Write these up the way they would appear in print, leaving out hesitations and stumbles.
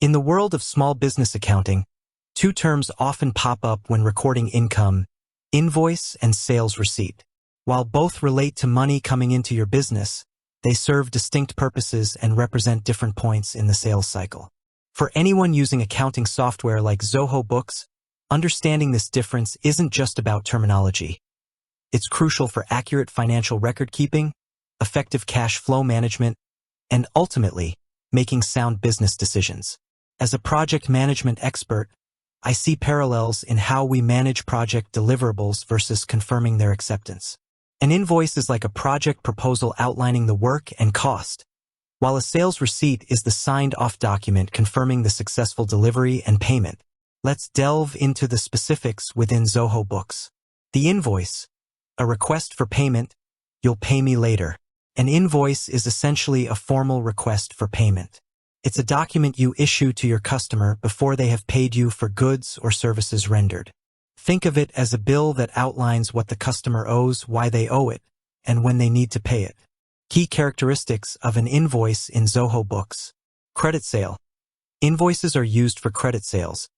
In the world of small business accounting, two terms often pop up when recording income: invoice and sales receipt. While both relate to money coming into your business, they serve distinct purposes and represent different points in the sales cycle. For anyone using accounting software like Zoho Books, understanding this difference isn't just about terminology. It's crucial for accurate financial record keeping, effective cash flow management, and ultimately, making sound business decisions. As a project management expert, I see parallels in how we manage project deliverables versus confirming their acceptance. An invoice is like a project proposal outlining the work and cost, while a sales receipt is the signed-off document confirming the successful delivery and payment. Let's delve into the specifics within Zoho Books. The invoice, a request for payment. You'll pay me later. An invoice is essentially a formal request for payment. It's a document you issue to your customer before they have paid you for goods or services rendered. Think of it as a bill that outlines what the customer owes, why they owe it, and when they need to pay it. Key characteristics of an invoice in Zoho Books. Credit sale. Invoices are used for credit sales,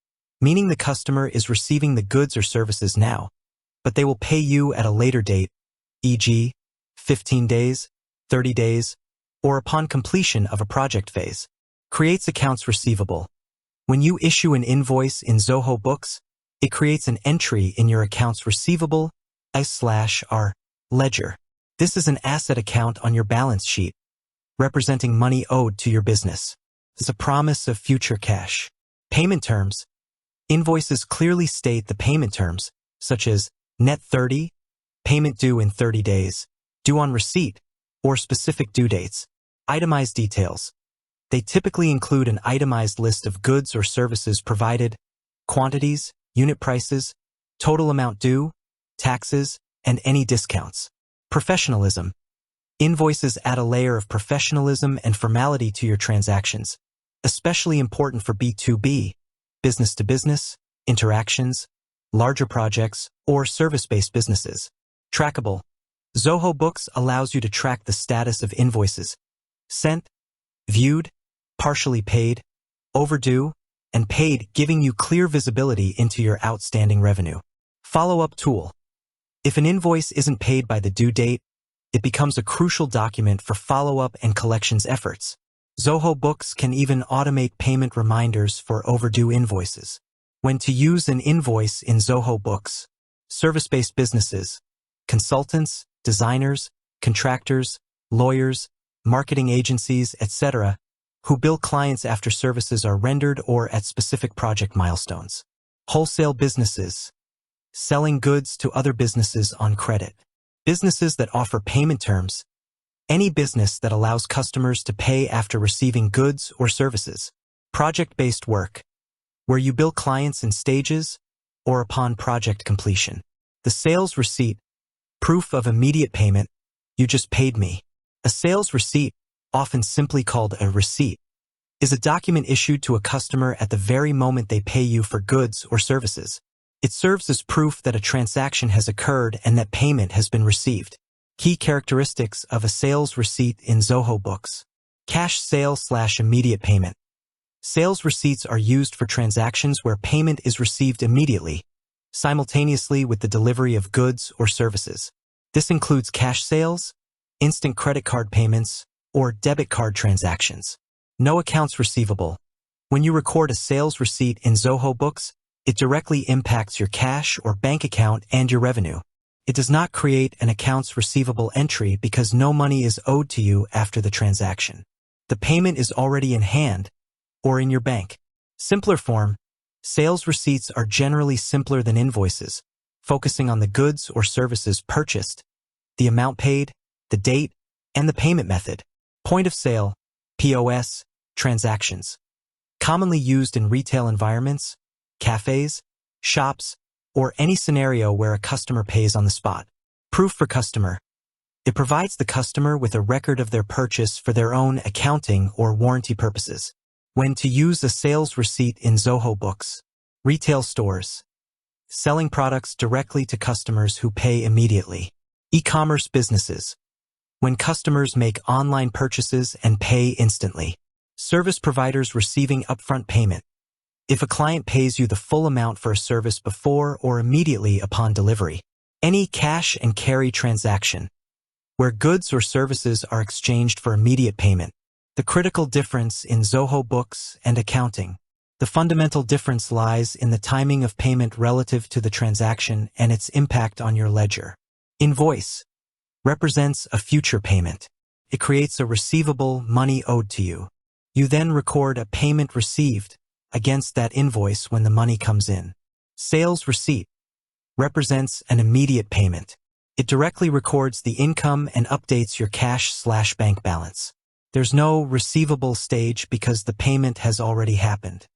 meaning the customer is receiving the goods or services now, but they will pay you at a later date, e.g., 15 days, 30 days, or upon completion of a project phase. Creates accounts receivable. When you issue an invoice in Zoho Books, it creates an entry in your accounts receivable /R ledger. This is an asset account on your balance sheet, representing money owed to your business. It's a promise of future cash. Payment terms. Invoices clearly state the payment terms, such as net 30, payment due in 30 days, due on receipt, or specific due dates. Itemized details. They typically include an itemized list of goods or services provided, quantities, unit prices, total amount due, taxes, and any discounts. Professionalism. Invoices add a layer of professionalism and formality to your transactions, especially important for B2B, business-to-business, interactions, larger projects, or service-based businesses. Trackable. Zoho Books allows you to track the status of invoices sent, viewed, partially paid, overdue, and paid, giving you clear visibility into your outstanding revenue. Follow-up tool. If an invoice isn't paid by the due date, it becomes a crucial document for follow-up and collections efforts. Zoho Books can even automate payment reminders for overdue invoices. When to use an invoice in Zoho Books. Service-based businesses, consultants, designers, contractors, lawyers, marketing agencies, etc., who bill clients after services are rendered or at specific project milestones. Wholesale businesses, selling goods to other businesses on credit. Businesses that offer payment terms, any business that allows customers to pay after receiving goods or services. Project-based work, where you bill clients in stages or upon project completion. The sales receipt, proof of immediate payment. You just paid me. A sales receipt, often simply called a receipt, is a document issued to a customer at the very moment they pay you for goods or services. It serves as proof that a transaction has occurred and that payment has been received. Key characteristics of a sales receipt in Zoho Books. Cash sale/immediate payment. Sales receipts are used for transactions where payment is received immediately, simultaneously with the delivery of goods or services. This includes cash sales, instant credit card payments, or debit card transactions. No accounts receivable. When you record a sales receipt in Zoho Books, it directly impacts your cash or bank account and your revenue. It does not create an accounts receivable entry because no money is owed to you after the transaction. The payment is already in hand or in your bank. Simpler form. Sales receipts are generally simpler than invoices, focusing on the goods or services purchased, the amount paid, the date, and the payment method. Point of sale, POS, transactions. Commonly used in retail environments, cafes, shops, or any scenario where a customer pays on the spot. Proof for customer. It provides the customer with a record of their purchase for their own accounting or warranty purposes. When to use a sales receipt in Zoho Books. Retail stores. Selling products directly to customers who pay immediately. E-commerce businesses. When customers make online purchases and pay instantly. Service providers receiving upfront payment. If a client pays you the full amount for a service before or immediately upon delivery. Any cash and carry transaction, where goods or services are exchanged for immediate payment. The critical difference in Zoho Books and accounting. The fundamental difference lies in the timing of payment relative to the transaction and its impact on your ledger. Invoice represents a future payment. It creates a receivable, money owed to you. You then record a payment received against that invoice when the money comes in. Sales receipt represents an immediate payment. It directly records the income and updates your cash/bank balance. There's no receivable stage because the payment has already happened.